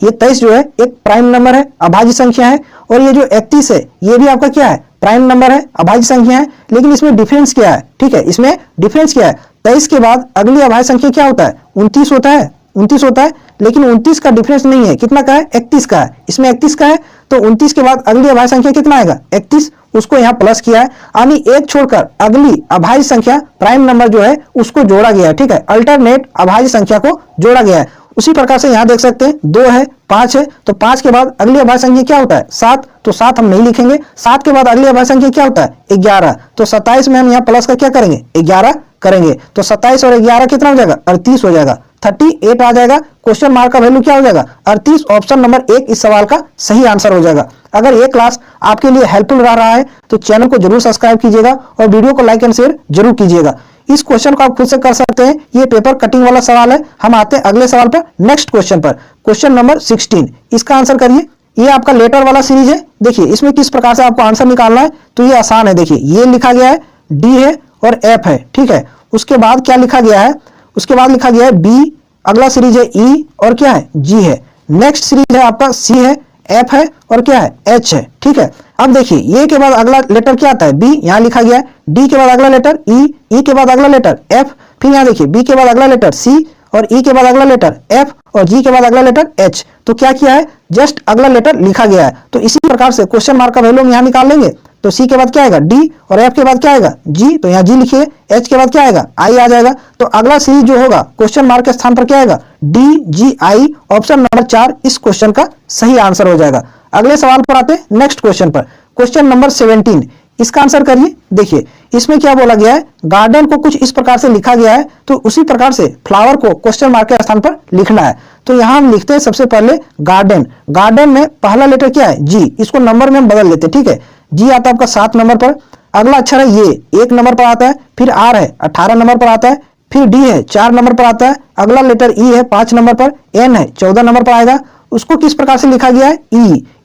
ये 23 जो है एक प्राइम नंबर है, अभाज्य संख्या है, और ये जो 31 है ये भी आपका क्या है प्राइम नंबर है, अभाज्य संख्या है, लेकिन इसमें डिफरेंस क्या है, ठीक है, इसमें डिफरेंस क्या है, 23 के बाद अगली अभाज्य संख्या क्या होता है, 29 होता है, 29 होता है, लेकिन 29 का डिफरेंस नहीं है, कितना का है, 31 का है, इसमें 31 का है, तो 29 के बाद अगली अभाज्य संख्या कितना आएगा, 31, उसको यहाँ प्लस किया है, यानी एक छोड़कर अगली अभाज्य संख्या प्राइम नंबर जो है उसको जोड़ा गया है, ठीक है, अल्टरनेट अभाज्य संख्या को जोड़ा गया है। उसी प्रकार से यहाँ देख सकते हैं 2 है, 5 है, तो 5 के बाद अगली अभाज्य संख्या क्या होता है, 7, तो 7 हम नहीं लिखेंगे, 7 के बाद अगली अभाज्य संख्या क्या होता है, 11, तो 27 में हम यहाँ प्लस का क्या करेंगे, 11 करेंगे, तो 27 और 11 कितना हो जाएगा, 38 हो जाएगा, 38 आ जाएगा। क्वेश्चन मार्क का वैल्यू क्या हो जाएगा, 38, ऑप्शन नंबर 1 इस सवाल का सही आंसर हो जाएगा। अगर ये क्लास आपके लिए हेल्पफुल रहा है तो चैनल को जरूर सब्सक्राइब कीजिएगा और वीडियो को लाइक एंड शेयर जरूर कीजिएगा। इस क्वेश्चन को आप खुद से कर सकते हैं, ये पेपर कटिंग वाला सवाल है। हम आते हैं अगले सवाल पर, नेक्स्ट क्वेश्चन पर, क्वेश्चन नंबर 16, इसका आंसर करिए। ये आपका लेटर वाला सीरीज है, देखिए इसमें किस प्रकार से आपको आंसर निकालना है, तो ये आसान है। देखिए ये लिखा गया है, डी है और एफ है, ठीक है, उसके बाद क्या लिखा गया है, उसके बाद लिखा गया है बी, अगला सीरीज है ई और क्या है, जी है, नेक्स्ट सीरीज है आपका सी है, एफ है और क्या है, एच है, ठीक है। अब देखिए ये के बाद अगला लेटर क्या आता है, बी, यहाँ लिखा गया है, डी के बाद अगला लेटर ई, ई के बाद अगला लेटर एफ, फिर यहाँ देखिए बी के बाद अगला लेटर सी और ई के बाद अगला लेटर एफ और जी के बाद अगला लेटर एच। तो क्या किया है, जस्ट अगला लेटर लिखा गया है। तो इसी प्रकार से क्वेश्चन मार्क का वैल्यू हम यहाँ निकाल लेंगे। तो सी के बाद क्या आएगा, डी, और एफ के बाद क्या आएगा, जी, तो यहाँ जी लिखिए, एच के बाद क्या आएगा, आई आ जाएगा। तो अगला सीरीज जो होगा क्वेश्चन मार्क के स्थान पर क्या आएगा, डी जी आई, ऑप्शन नंबर 4 इस क्वेश्चन का सही आंसर हो जाएगा। अगले सवाल पर आते हैं, नेक्स्ट क्वेश्चन पर, क्वेश्चन नंबर 17, इसका आंसर करिए। देखिए इसमें क्या बोला गया है, गार्डन को कुछ इस प्रकार से लिखा गया है, तो उसी प्रकार से फ्लावर को क्वेश्चन मार्क के स्थान पर लिखना है। तो यहाँ हम लिखते हैं सबसे पहले गार्डन, गार्डन में पहला लेटर क्या है, जी, इसको नंबर में हम बदल लेते हैं, ठीक है, जी आता है आपका 7 नंबर पर, अगला अक्षर है ये 1 नंबर पर आता है, फिर आर है 18 नंबर पर आता है, फिर डी है 4 नंबर पर आता है, अगला लेटर ई है 5 नंबर पर, एन है 14 नंबर पर आएगा। उसको किस प्रकार से लिखा गया है,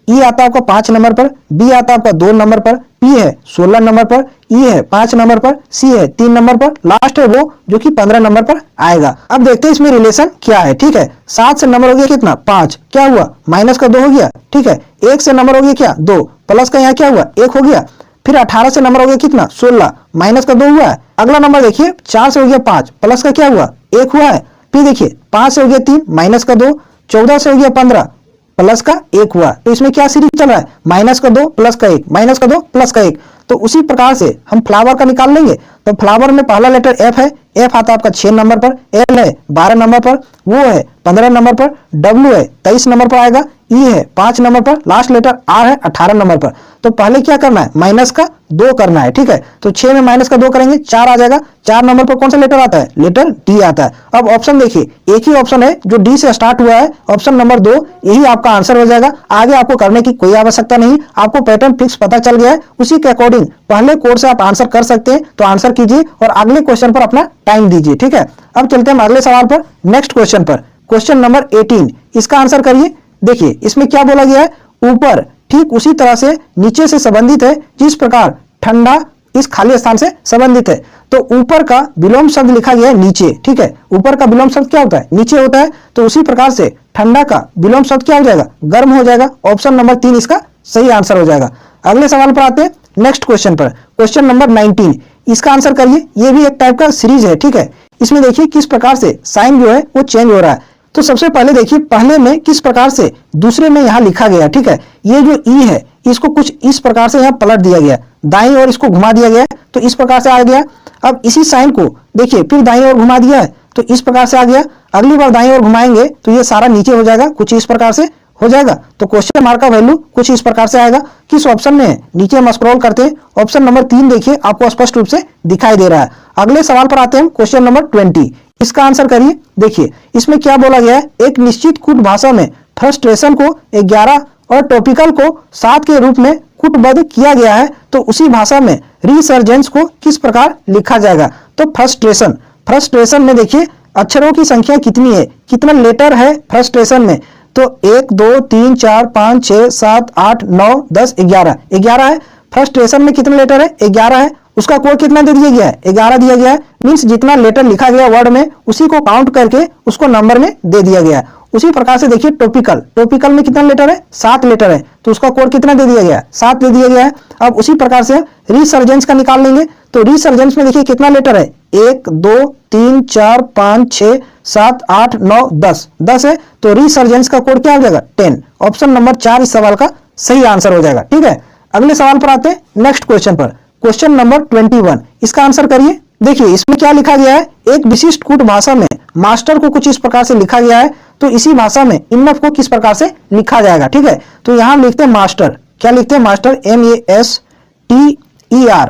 ई आता है आपका 5 नंबर पर, बी आता है आपका 2 नंबर पर, पी है 16 नंबर पर, ई है 5 नंबर पर, सी है 3 नंबर पर, लास्ट है वो जो कि 15 नंबर पर आएगा। अब देखते हैं इसमें रिलेशन क्या है, ठीक है, 7 से नंबर हो गया कितना, 5, क्या हुआ, माइनस का 2 हो गया, ठीक है, 1 से नंबर हो गया क्या, 2, प्लस का यहाँ क्या हुआ, 1 हो गया, फिर 18 से नंबर हो गया कितना, 16, माइनस का 2 हुआ है। अगला नंबर देखिए 4 से हो गया 5, प्लस का क्या हुआ, 1 हुआ है, फिर देखिए 5 से हो गया 3, माइनस का 2, 14 से हो गया 15, प्लस का 1 हुआ। तो इसमें क्या सीरीज चल रहा है, माइनस का 2 प्लस का 1, माइनस का 2 प्लस का 1। तो उसी प्रकार से हम फ्लावर का निकाल लेंगे। तो फ्लावर में पहला लेटर एफ है, एफ आता है आपका 6 नंबर पर, एल है 12 नंबर पर, वो है 15 नंबर पर, डब्ल्यू है 23 नंबर पर आएगा, ई है 5 नंबर पर, लास्ट लेटर आर है 18 नंबर पर। तो पहले क्या करना है, माइनस का 2 करना है, ठीक है, तो 6 में माइनस का 2 करेंगे, 4 आ जाएगा। 4 नंबर पर कौन सा लेटर आता है, लेटर डी आता है। अब ऑप्शन देखिए, एक ही ऑप्शन है जो डी से स्टार्ट हुआ है, ऑप्शन नंबर 2, यही आपका आंसर हो जाएगा। आगे आपको करने की कोई आवश्यकता नहीं, आपको पैटर्न फिक्स पता चल गया है, उसी के अकॉर्डिंग पहले कोड से आप आंसर कर सकते हैं। तो आंसर कीजिए और अगले क्वेश्चन पर अपना टाइम दीजिए, ठीक है। अब चलते हैं अगले सवाल पर, नेक्स्ट क्वेश्चन पर, क्वेश्चन नंबर 18, इसका आंसर करिए। देखिए इसमें क्या बोला गया है, ऊपर ठीक उसी तरह से नीचे से संबंधित है जिस प्रकार ठंडा इस खाली स्थान से संबंधित है। तो ऊपर का विलोम शब्द लिखा गया है नीचे, ठीक है, ऊपर का विलोम शब्द क्या होता है, नीचे होता है। तो उसी प्रकार से ठंडा का विलोम शब्द क्या हो जाएगा, गर्म हो जाएगा। ऑप्शन नंबर 3 इसका सही आंसर हो जाएगा। अगले सवाल पर आते हैं, नेक्स्ट क्वेश्चन पर, क्वेश्चन नंबर 19, इसका आंसर करिए। ये भी एक टाइप का सीरीज है, ठीक है, इसमें देखिए किस प्रकार से साइन जो है वो चेंज हो रहा है। तो सबसे पहले देखिए पहले में किस प्रकार से दूसरे में यहाँ लिखा गया, ठीक है, ये जो ई है इसको कुछ इस प्रकार से यहाँ पलट दिया गया, दाईं ओर इसको घुमा दिया गया, तो इस प्रकार से आ गया। अब इसी साइन को देखिए फिर दाईं ओर घुमा दिया है, तो इस प्रकार से आ गया। अगली बार दाईं ओर घुमाएंगे तो ये सारा नीचे हो जाएगा, कुछ इस प्रकार से हो जाएगा। तो क्वेश्चन मार्क का वैल्यू कुछ इस प्रकार से आएगा। किस ऑप्शन में है, नीचे हम स्क्रॉल करते हैं, ऑप्शन नंबर 3 देखिए आपको स्पष्ट रूप से दिखाई दे रहा है। अगले सवाल पर आते हैं, क्वेश्चन नंबर 20, इसका आंसर करिए। देखिए इसमें क्या बोला गया है, एक निश्चित कूट भाषा में फ्रस्ट्रेशन को 11 और टॉपिकल को 7 के रूप में कूटबद्ध किया गया है। तो उसी भाषा में रिसर्जेंस को किस प्रकार लिखा जाएगा। तो फ्रस्ट्रेशन, फ्रस्ट्रेशन में देखिए अक्षरों की संख्या कितनी है, कितना लेटर है फ्रस्ट्रेशन में। तो 1 2 3 4 5 6 7 8 9 10 11 11 है। फ्रस्ट्रेशन में कितने लेटर है, 11 है। उसका कोड कितना दे दिया गया है, 11 दिया गया है। मीन्स जितना लेटर लिखा गया वर्ड में उसी को काउंट करके उसको नंबर में दे दिया गया है। उसी प्रकार से देखिए टॉपिकल, टॉपिकल में कितना लेटर है, 7 लेटर है, तो उसका कोड कितना दे दिया गया है, 7 दे दिया गया है। अब उसी प्रकार से रिसर्जेंस का निकाल लेंगे, तो रिसर्जेंस में देखिए कितना लेटर है, 1 2 3 4 5 6 7 8 9 10 है, तो रिसर्जेंस का कोड क्या हो जाएगा, 10। ऑप्शन नंबर 4 इस सवाल का सही आंसर हो जाएगा। ठीक है, अगले सवाल पर आते हैं, नेक्स्ट क्वेश्चन पर। क्वेश्चन नंबर 21, इसका आंसर करिए। देखिए इसमें क्या लिखा गया है, एक विशिष्ट कूट भाषा में मास्टर को कुछ इस प्रकार से लिखा गया है, तो इसी भाषा में इनफ को किस प्रकार से लिखा जाएगा। ठीक है, तो यहां हम लिखते हैं मास्टर, क्या लिखते हैं, मास्टर MASTER,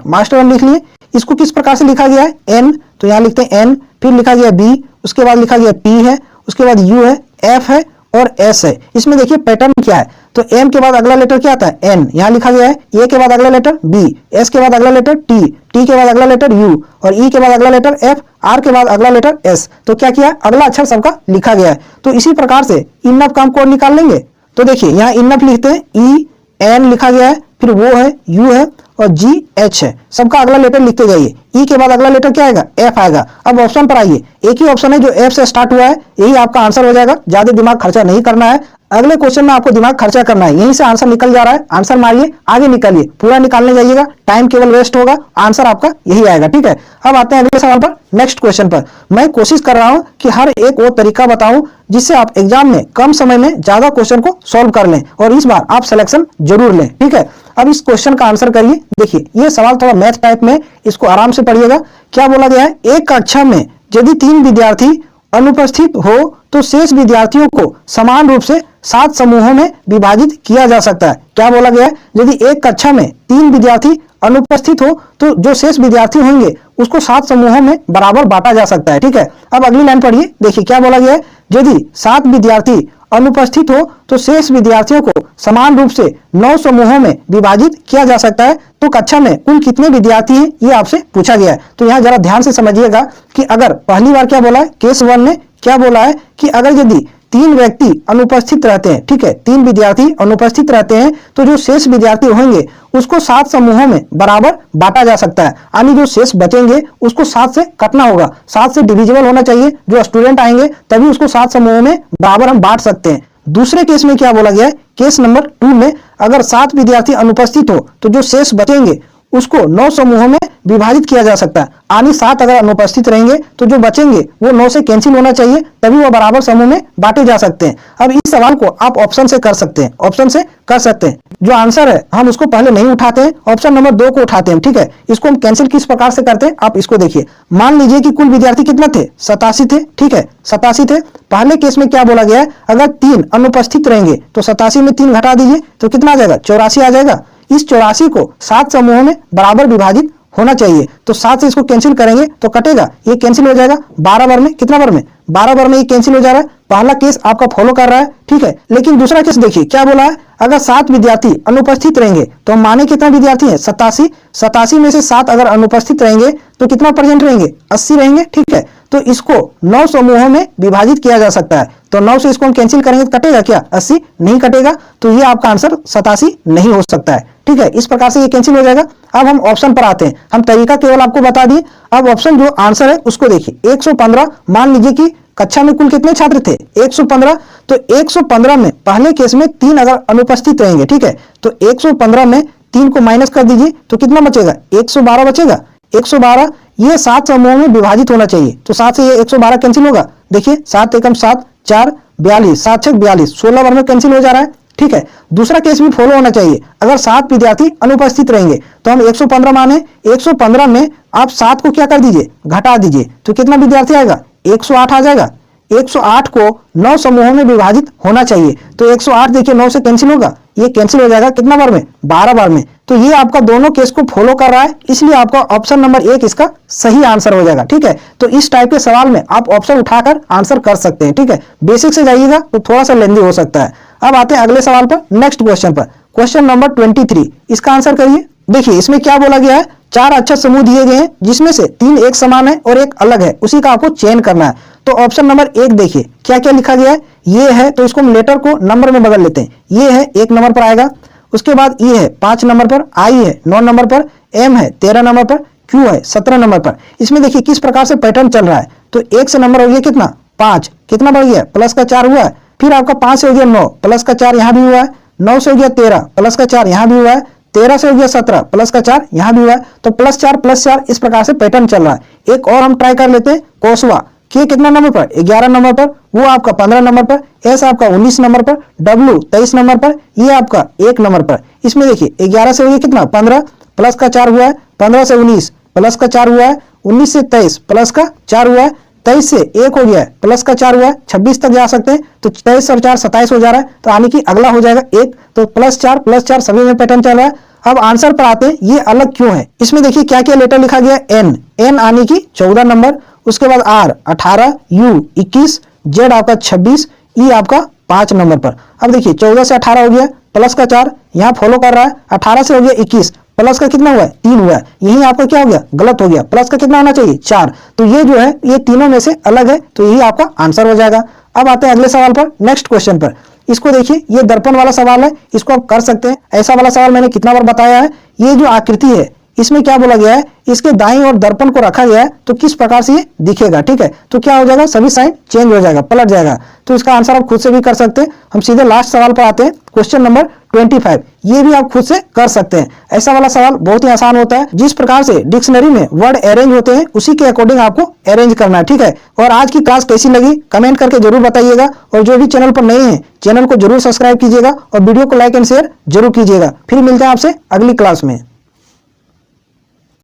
मास्टर हम लिख लिए। इसको किस प्रकार से लिखा गया है, N, तो यहां लिखते हैं N, फिर लिखा गया B, उसके बाद लिखा गया P है, उसके बाद U है, F है और S है। इसमें देखिए पैटर्न क्या है, तो M के बाद अगला लेटर क्या आता है, N, यहां लिखा गया है, A के बाद अगला लेटर B, S के बाद अगला लेटर T, T के बाद अगला लेटर U और E के बाद अगला लेटर F, R के बाद अगला लेटर S। तो क्या किया, अगला अक्षर सबका लिखा गया है। तो इसी प्रकार से इनफ का हम कोड निकाल लेंगे। तो देखिए यहाँ इनफ लिखते हैं, EN लिखा गया है, फिर वो है, U है और GH है, सबका अगला लेटर लिखते जाइए। E के बाद अगला लेटर क्या आएगा, F आएगा। अब ऑप्शन पर आइए, एक ही ऑप्शन है जो F से स्टार्ट हुआ है, यही आपका आंसर हो जाएगा, ज्यादा दिमाग खर्चा नहीं करना है। अगले क्वेश्चन में आपको दिमाग खर्चा करना है, यहीं से आंसर निकल जा रहा है, आंसर मारिए, आगे निकालिए, पूरा निकालने जाइएगा, टाइम केवल वेस्ट होगा, आंसर आपका यही आएगा। ठीक है, अब आते हैं अगले सवाल पर, नेक्स्ट क्वेश्चन पर। मैं कोशिश कर रहा हूं कि हर एक वो तरीका बताऊं जिससे आप एग्जाम में कम समय में ज्यादा क्वेश्चन को सॉल्व कर लें और इस बार आप सिलेक्शन जरूर लें। ठीक है, अब इस क्वेश्चन का आंसर करिए। देखिए ये सवाल थोड़ा मैथ टाइप में, इसको आराम से पढ़िएगा। क्या बोला गया है, एक कक्षा में यदि 3 विद्यार्थी अनुपस्थित हो तो शेष विद्यार्थियों को समान रूप से 7 समूहों में विभाजित किया जा सकता है। क्या बोला गया है, यदि एक कक्षा में 3 विद्यार्थी अनुपस्थित हो तो जो शेष विद्यार्थी होंगे उसको 7 समूहों में बराबर बांटा जा सकता है। ठीक है, अब अगली लाइन पढ़िए। देखिए क्या बोला गया है, यदि 7 विद्यार्थी अनुपस्थित हो तो शेष विद्यार्थियों को समान रूप से 9 समूहों में विभाजित किया जा सकता है। तो कक्षा में कुल कितने विद्यार्थी हैं, ये आपसे पूछा गया है। तो यहाँ जरा ध्यान से समझिएगा कि अगर पहली बार क्या बोला है, केस 1 ने क्या बोला है कि अगर यदि 3 व्यक्ति अनुपस्थित रहते हैं, ठीक है, 3 विद्यार्थी अनुपस्थित रहते हैं तो जो शेष विद्यार्थी होंगे उसको 7 समूहों में बराबर बांटा जा सकता है, यानी जो शेष बचेंगे उसको 7 से कटना होगा, 7 से डिविजिबल होना चाहिए। जो स्टूडेंट आएंगे तभी उसको 7 समूहों में बराबर हम बांट सकते हैं। दूसरे केस में क्या बोला गया है, केस नंबर 2 में अगर 7 विद्यार्थी अनुपस्थित हो तो जो शेष बचेंगे उसको 9 समूहों में विभाजित किया जा सकता है, यानी 7 अगर अनुपस्थित रहेंगे तो जो बचेंगे वो 9 से कैंसिल होना चाहिए, तभी वो बराबर समूह में बांटे जा सकते हैं। अब इस सवाल को आप ऑप्शन से कर सकते हैं, ऑप्शन से कर सकते हैं। जो आंसर है हम उसको पहले नहीं उठाते हैं, ऑप्शन नंबर 2 को उठाते हैं। ठीक है, इसको हम कैंसिल किस प्रकार से करते हैं, आप इसको देखिए। मान लीजिए कि कुल विद्यार्थी कितना थे, 87 थे। ठीक है, 87 थे। पहले केस में क्या बोला गया है, अगर 3 अनुपस्थित रहेंगे तो 87 में 3 घटा दीजिए तो कितना आ जाएगा, 84 आ जाएगा। इस 84 को 7 समूहों में बराबर विभाजित होना चाहिए, तो 7 से इसको कैंसिल करेंगे तो कटेगा, ये कैंसिल हो जाएगा 12 बार में, कितना बार में, 12 बार में ये कैंसिल हो जा रहा है। पहला केस आपका फॉलो कर रहा है। ठीक है, लेकिन दूसरा केस देखिए क्या बोला है, अगर 7 विद्यार्थी अनुपस्थित रहेंगे तो हम माने कितना विद्यार्थी है, 87, 87 में से 7 अगर अनुपस्थित रहेंगे तो कितना परसेंट रहेंगे, 80 रहेंगे। ठीक है, तो इसको 9 समूहों में विभाजित किया जा सकता है, तो 9 से इसको हम कैंसिल करेंगे तो कटेगा क्या, 80 नहीं कटेगा, तो ये आपका आंसर 87 नहीं हो सकता है। ठीक है, इस प्रकार से ये कैंसिल हो जाएगा। अब हम ऑप्शन पर आते हैं, हम तरीका केवल आपको बता दिए। अब ऑप्शन जो आंसर है उसको देखिए, 115। मान लीजिए कि कक्षा में कुल कितने छात्र थे, 115, तो 115 में पहले केस में 3 अगर अनुपस्थित रहेंगे, ठीक है, तो 115 में 3 को माइनस कर दीजिए तो कितना बचेगा, 112 बचेगा। 112 ये 7 समूहों में विभाजित होना चाहिए, तो 7 से ये 112 कैंसिल होगा। देखिए 7 एकम 7, 4 42, 7 6 42, 16 बार में कैंसिल हो जा रहा है। ठीक है, दूसरा केस भी फॉलो होना चाहिए, अगर 7 विद्यार्थी अनुपस्थित रहेंगे तो हम 115 माने, 115 में आप 7 को क्या कर दीजिए, घटा दीजिए, तो कितना विद्यार्थी आएगा, 108 आ जाएगा। 108 को 9 समूहों में विभाजित होना चाहिए, तो 108 देखिए 9 से कैंसिल होगा, ये कैंसिल हो जाएगा कितना बार में, 12 बार में। तो ये आपका दोनों केस को फॉलो कर रहा है, इसलिए आपका ऑप्शन नंबर 1 इसका सही आंसर हो जाएगा। ठीक है, तो इस टाइप के सवाल में आप ऑप्शन उठाकर आंसर कर सकते हैं। ठीक है, बेसिक से जाइएगा तो थोड़ा सा लेंदी हो सकता है। अब आते हैं अगले सवाल पर, नेक्स्ट क्वेश्चन पर, क्वेश्चन नंबर 23, इसका आंसर करिए। देखिए इसमें क्या बोला गया है, 4 अक्षर समूह दिए गए हैं जिसमें से 3 एक समान है और एक अलग है, उसी का आपको चयन करना है। तो ऑप्शन नंबर 1 देखिए क्या क्या लिखा गया है, ये है, तो इसको हम लेटर को नंबर में बदल लेते हैं। ये है 1 नंबर पर आएगा, उसके बाद ये है 5 नंबर पर, आई है 9 नंबर पर, एम है 13 नंबर पर, क्यू है 17 नंबर पर। इसमें देखिए किस प्रकार से पैटर्न चल रहा है, तो 1 से नंबर हो गया कितना, 5, कितना बढ़ गया, प्लस का 4 हुआ है, फिर आपका 5 से हो गया 9 प्लस का 4 यहाँ भी हुआ है, 9 से हो गया 13 प्लस का 4 यहाँ भी हुआ है, 13 से हो गया 17 प्लस का 4 यहाँ भी हुआ है। तो प्लस 4 इस प्रकार से पैटर्न चल रहा है। एक और हम ट्राई कर लेते हैं कोसवा के कितना नंबर पर, 11 नंबर पर, वो आपका 15 नंबर पर, एस आपका 19 नंबर पर, डब्ल्यू 23 नंबर पर, ये आपका 1 नंबर पर। इसमें देखिए 11 से हो गया कितना 15 प्लस का 4 हुआ है, 15 से 19 प्लस का 4 हुआ है, 19 से 23 प्लस का 4 हुआ है, 23 से 1 हो गया है प्लस का 4 हुआ है, 26 तक जा सकते हैं। तो 23 और 4 27 हो जा रहा है, तो यानी कि अगला हो जाएगा 1। तो प्लस 4 सभी में पैटर्न चल रहा है। अब आंसर पर आते हैं, ये अलग क्यों है। इसमें देखिए क्या क्या लेटर लिखा गया है, एन आने की 14 नंबर, उसके बाद आर 18, यू 21, जेड आपका 26, ई आपका 5 नंबर पर। अब देखिए 14 से 18 हो गया प्लस का 4 यहाँ फॉलो कर रहा है, 18 से हो गया 21 प्लस का कितना हुआ है 3 हुआ है, यही आपका क्या हो गया गलत हो गया, प्लस का कितना होना चाहिए 4। तो ये जो है ये तीनों में से अलग है, तो यही आपका आंसर हो जाएगा। अब आते हैं अगले सवाल पर, नेक्स्ट क्वेश्चन पर। इसको देखिए ये दर्पण वाला सवाल है, इसको आप कर सकते हैं। ऐसा वाला सवाल मैंने कितना बार बताया है। ये जो आकृति है इसमें क्या बोला गया है, इसके दाईं ओर दर्पण को रखा गया है तो किस प्रकार से ये दिखेगा। ठीक है, तो क्या हो जाएगा, सभी साइन चेंज हो जाएगा, पलट जाएगा। तो इसका आंसर आप खुद से भी कर सकते हैं। हम सीधे लास्ट सवाल पर आते हैं, क्वेश्चन नंबर 25। ये भी आप खुद से कर सकते हैं। ऐसा वाला सवाल बहुत ही आसान होता है। जिस प्रकार से डिक्शनरी में वर्ड अरेंज होते हैं उसी के अकॉर्डिंग आपको अरेंज करना है। ठीक है, और आज की क्लास कैसी लगी कमेंट करके जरूर बताइएगा। और जो भी चैनल पर नए हैं चैनल को जरूर सब्सक्राइब कीजिएगा और वीडियो को लाइक एंड शेयर जरूर कीजिएगा। फिर मिलते हैं आपसे अगली क्लास में।